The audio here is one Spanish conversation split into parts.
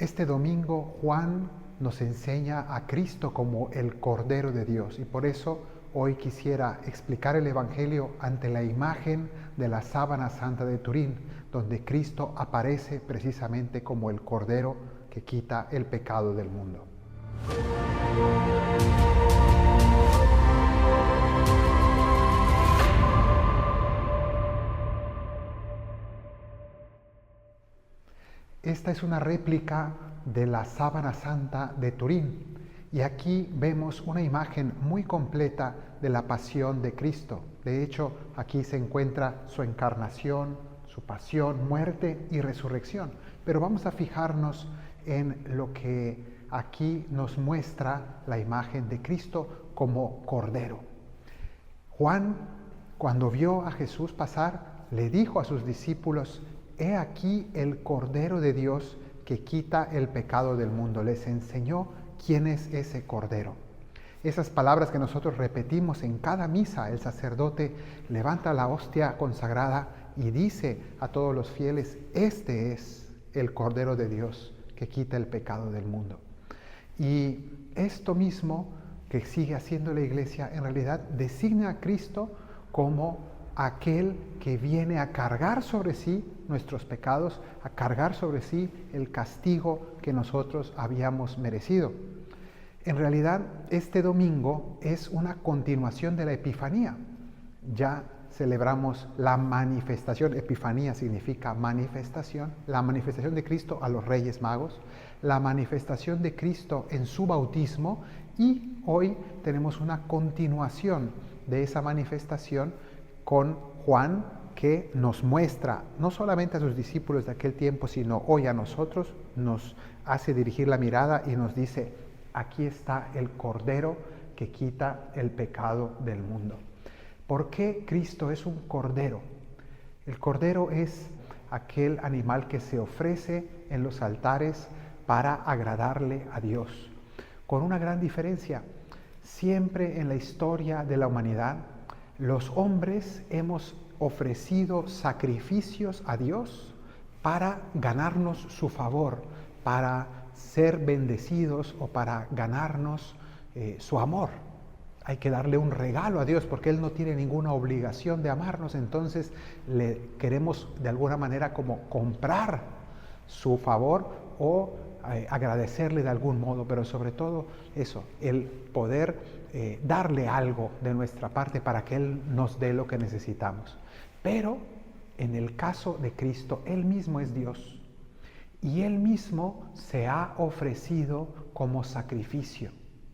Este domingo Juan nos enseña a Cristo como el Cordero de Dios, y por eso hoy quisiera explicar el Evangelio ante la imagen de la sábana santa de Turín, donde Cristo aparece precisamente como el Cordero que quita el pecado del mundo. Esta es una réplica de la sábana santa de Turín, y aquí vemos una imagen muy completa de la pasión de Cristo. De hecho, aquí se encuentra su encarnación, su pasión, muerte y resurrección. Pero vamos a fijarnos en lo que aquí nos muestra la imagen de Cristo como Cordero. Juan, cuando vio a Jesús pasar, le dijo a sus discípulos: «He aquí el Cordero de Dios que quita el pecado del mundo». Les enseñó quién es ese Cordero. Esas palabras que nosotros repetimos en cada misa, el sacerdote levanta la hostia consagrada y dice a todos los fieles: «Este es el Cordero de Dios que quita el pecado del mundo». Y esto mismo que sigue haciendo la Iglesia en realidad designa a Cristo como aquel que viene a cargar sobre sí nuestros pecados, a cargar sobre sí el castigo que nosotros habíamos merecido. En realidad, este domingo es una continuación de la Epifanía. Ya celebramos la manifestación, Epifanía significa manifestación, la manifestación de Cristo a los Reyes Magos, la manifestación de Cristo en su bautismo, y hoy tenemos una continuación de esa manifestación con Juan, que nos muestra no solamente a sus discípulos de aquel tiempo, sino hoy a nosotros, nos hace dirigir la mirada y nos dice: aquí está el Cordero que quita el pecado del mundo. ¿Por qué Cristo es un Cordero? El Cordero es aquel animal que se ofrece en los altares para agradarle a Dios. Con una gran diferencia: siempre en la historia de la humanidad, los hombres hemos ofrecido sacrificios a Dios para ganarnos su favor, para ser bendecidos o para ganarnos su amor. Hay que darle un regalo a Dios porque Él no tiene ninguna obligación de amarnos, entonces le queremos de alguna manera como comprar su favor o agradecerle de algún modo, pero sobre todo eso, el poder darle algo de nuestra parte para que Él nos dé lo que necesitamos. Pero en el caso de Cristo, Él mismo es Dios y Él mismo se ha ofrecido como sacrificio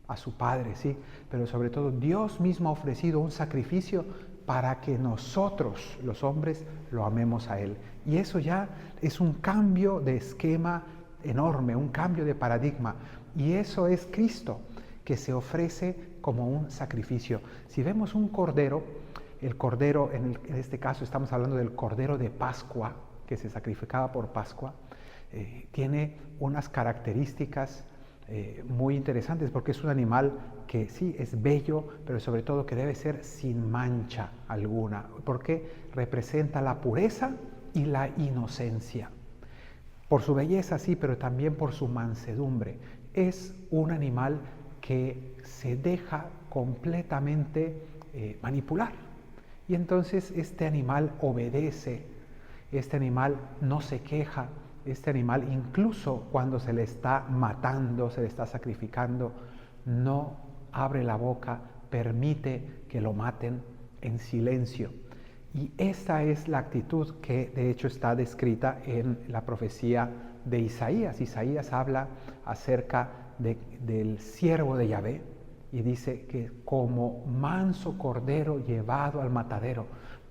a su Padre, ¿sí? Pero sobre todo Dios mismo ha ofrecido un sacrificio para que nosotros, los hombres, lo amemos a Él. Y eso ya es un cambio de esquema enorme, un cambio de paradigma. Y eso es Cristo, que se ofrece como un sacrificio. Si vemos un cordero, el cordero, en este caso estamos hablando del cordero de Pascua, que se sacrificaba por Pascua, tiene unas características muy interesantes, porque es un animal que sí es bello, pero sobre todo que debe ser sin mancha alguna, porque representa la pureza y la inocencia. Por su belleza sí, pero también por su mansedumbre. Es un animal que se deja completamente manipular. Y entonces este animal obedece, este animal no se queja, este animal incluso cuando se le está matando, se le está sacrificando, no abre la boca, permite que lo maten en silencio. Y esa es la actitud que de hecho está descrita en la profecía de Isaías. Isaías habla acerca del siervo de Yahvé y dice que como manso cordero llevado al matadero,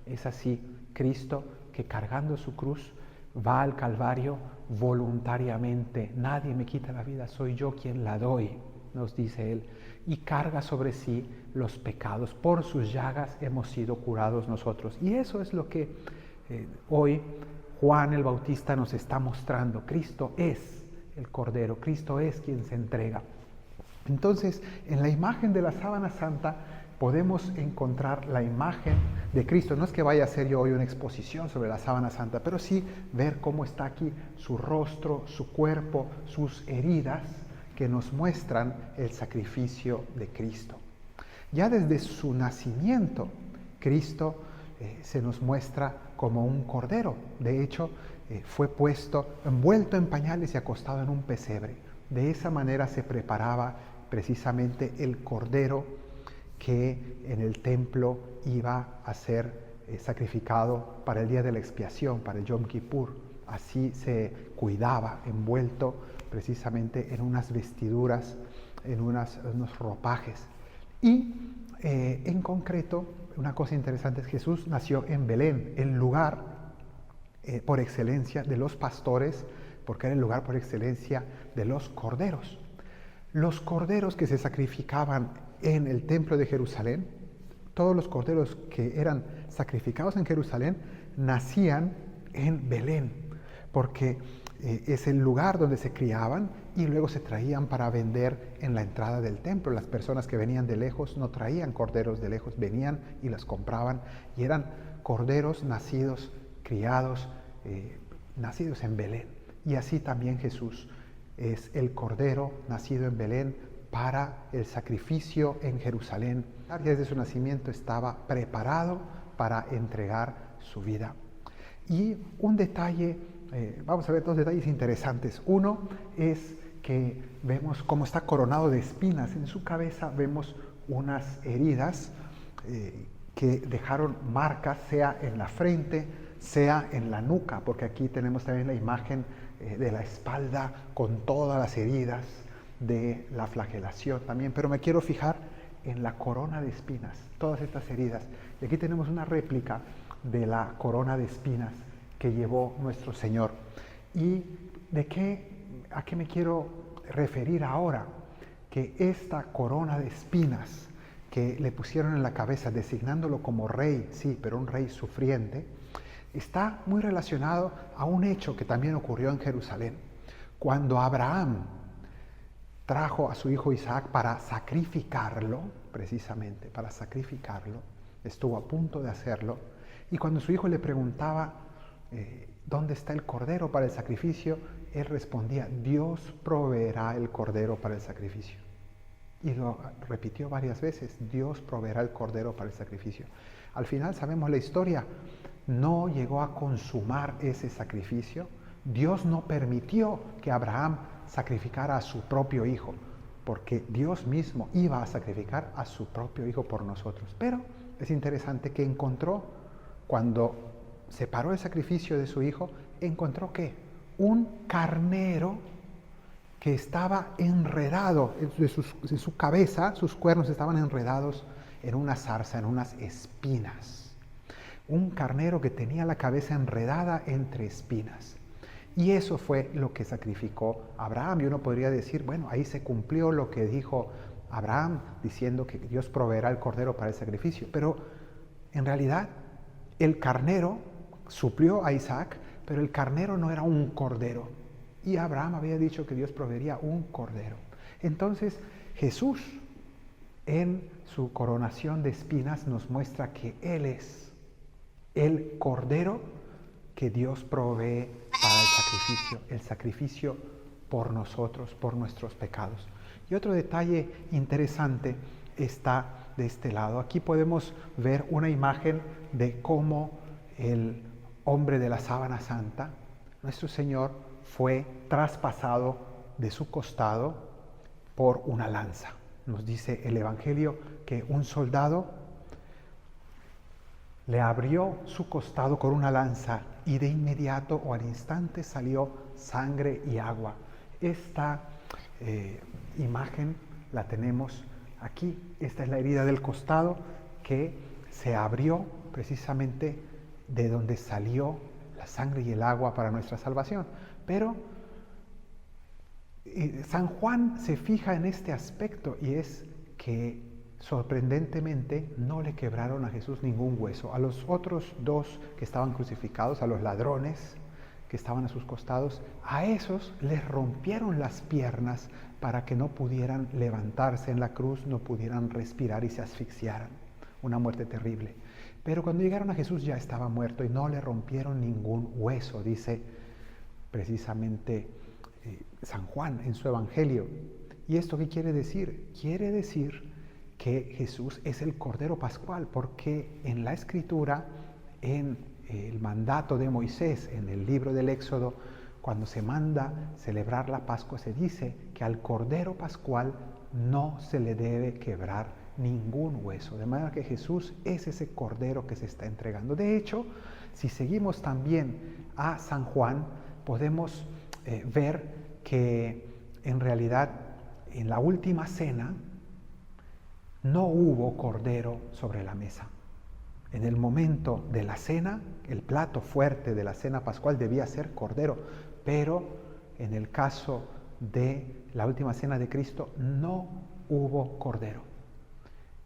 es así Cristo, que cargando su cruz va al Calvario voluntariamente. Nadie me quita la vida, soy yo quien la doy, nos dice Él, y carga sobre sí los pecados. Por sus llagas hemos sido curados nosotros. Y eso es lo que hoy Juan el Bautista nos está mostrando. Cristo es el Cordero, Cristo es quien se entrega. Entonces, en la imagen de la sábana santa podemos encontrar la imagen de Cristo. No es que vaya a hacer yo hoy una exposición sobre la sábana santa, pero sí ver cómo está aquí su rostro, su cuerpo, sus heridas, que nos muestran el sacrificio de Cristo. Ya desde su nacimiento, Cristo se nos muestra como un cordero. De hecho, fue puesto, envuelto en pañales y acostado en un pesebre. De esa manera se preparaba precisamente el cordero que en el templo iba a ser sacrificado para el día de la expiación, para el Yom Kippur. Así se cuidaba, envuelto precisamente en unas vestiduras, en unos ropajes. Y en concreto, una cosa interesante es que Jesús nació en Belén, el lugar por excelencia de los pastores, porque era el lugar por excelencia de los corderos. Los corderos que se sacrificaban en el templo de Jerusalén, todos los corderos que eran sacrificados en Jerusalén, nacían en Belén, porque es el lugar donde se criaban y luego se traían para vender en la entrada del templo. Las personas que venían de lejos no traían corderos de lejos, venían y las compraban, y eran corderos nacidos, criados, nacidos en Belén. Y así también Jesús es el cordero nacido en Belén para el sacrificio en Jerusalén. Desde su nacimiento estaba preparado para entregar su vida. Y un detalle, vamos a ver dos detalles interesantes. Uno es que vemos cómo está coronado de espinas. En su cabeza vemos unas heridas que dejaron marcas, sea en la frente, sea en la nuca, porque aquí tenemos también la imagen de la espalda con todas las heridas de la flagelación también. Pero me quiero fijar en la corona de espinas, todas estas heridas. Y aquí tenemos una réplica de la corona de espinas que llevó nuestro Señor. ¿Y a qué me quiero referir ahora? Que esta corona de espinas que le pusieron en la cabeza, designándolo como rey, sí, pero un rey sufriente, está muy relacionado a un hecho que también ocurrió en Jerusalén. Cuando Abraham trajo a su hijo Isaac para sacrificarlo, precisamente para sacrificarlo, estuvo a punto de hacerlo, y cuando su hijo le preguntaba ¿dónde está el cordero para el sacrificio?, él respondía: Dios proveerá el cordero para el sacrificio. Y lo repitió varias veces: Dios proveerá el cordero para el sacrificio. Al final sabemos la historia. No llegó a consumar ese sacrificio. Dios no permitió que Abraham sacrificara a su propio hijo, porque Dios mismo iba a sacrificar a su propio hijo por nosotros. Pero es interesante que encontró, cuando separó el sacrificio de su hijo, encontró ¿qué? Un carnero que estaba enredado de su cabeza, sus cuernos estaban enredados en una zarza, en unas espinas. Un carnero que tenía la cabeza enredada entre espinas. Y eso fue lo que sacrificó Abraham. Y uno podría decir, bueno, ahí se cumplió lo que dijo Abraham, diciendo que Dios proveerá el cordero para el sacrificio. Pero en realidad el carnero suplió a Isaac, pero el carnero no era un cordero. Y Abraham había dicho que Dios proveería un cordero. Entonces Jesús, en su coronación de espinas, nos muestra que Él es el cordero que Dios provee para el sacrificio por nosotros, por nuestros pecados. Y otro detalle interesante está de este lado. Aquí podemos ver una imagen de cómo el hombre de la sábana santa, nuestro Señor, fue traspasado de su costado por una lanza. Nos dice el Evangelio que un soldado le abrió su costado con una lanza y de inmediato o al instante salió sangre y agua. Esta imagen la tenemos aquí. Esta es la herida del costado que se abrió precisamente de donde salió la sangre y el agua para nuestra salvación. Pero San Juan se fija en este aspecto, y es que sorprendentemente no le quebraron a Jesús ningún hueso. A los otros dos que estaban crucificados, a los ladrones que estaban a sus costados, a esos les rompieron las piernas para que no pudieran levantarse en la cruz, no pudieran respirar y se asfixiaran. Una muerte terrible. Pero cuando llegaron a Jesús ya estaba muerto y no le rompieron ningún hueso, dice precisamente San Juan en su Evangelio. ¿Y esto qué quiere decir? Quiere decir que Jesús es el Cordero Pascual, porque en la Escritura, en el mandato de Moisés, en el libro del Éxodo, cuando se manda celebrar la Pascua, se dice que al Cordero Pascual no se le debe quebrar ningún hueso. De manera que Jesús es ese Cordero que se está entregando. De hecho, si seguimos también a San Juan, podemos ver que en realidad en la última cena no hubo cordero sobre la mesa. En el momento de la cena, el plato fuerte de la cena pascual debía ser cordero, pero en el caso de la última cena de Cristo no hubo cordero.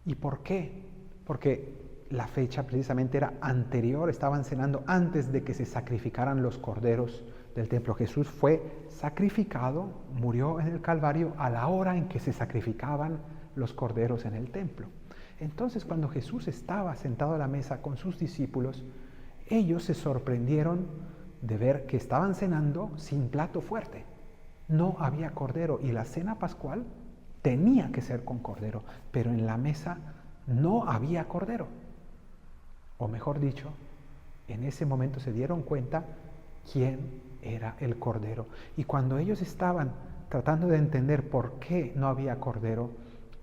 ¿Y por qué? Porque la fecha precisamente era anterior, estaban cenando antes de que se sacrificaran los corderos del templo. Jesús fue sacrificado, murió en el Calvario a la hora en que se sacrificaban los corderos en el templo. Entonces, cuando Jesús estaba sentado a la mesa con sus discípulos, ellos se sorprendieron de ver que estaban cenando sin plato fuerte. No había cordero y la cena pascual tenía que ser con cordero, pero en la mesa no había cordero. O mejor dicho, en ese momento se dieron cuenta quién era el cordero. Y cuando ellos estaban tratando de entender por qué no había cordero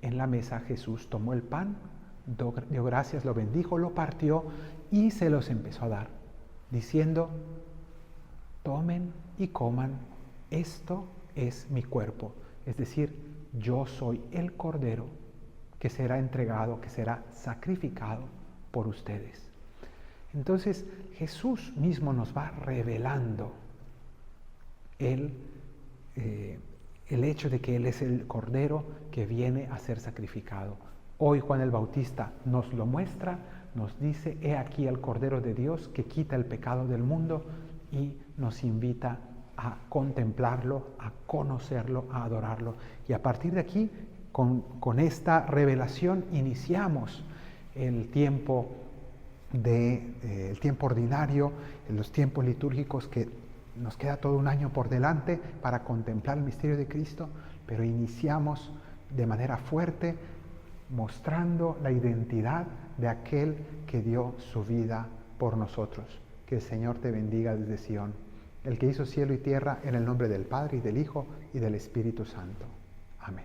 en la mesa, Jesús tomó el pan, dio gracias, lo bendijo, lo partió y se los empezó a dar, diciendo: tomen y coman, esto es mi cuerpo. Es decir, yo soy el cordero que será entregado, que será sacrificado por ustedes. Entonces Jesús mismo nos va revelando el hecho de que Él es el Cordero que viene a ser sacrificado. Hoy Juan el Bautista nos lo muestra, nos dice: he aquí el Cordero de Dios que quita el pecado del mundo, y nos invita a contemplarlo, a conocerlo, a adorarlo. Y a partir de aquí, con esta revelación, iniciamos el tiempo el tiempo ordinario, en los tiempos litúrgicos, que nos queda todo un año por delante para contemplar el misterio de Cristo, pero iniciamos de manera fuerte mostrando la identidad de aquel que dio su vida por nosotros. Que el Señor te bendiga desde Sion, el que hizo cielo y tierra, en el nombre del Padre y del Hijo y del Espíritu Santo. Amén.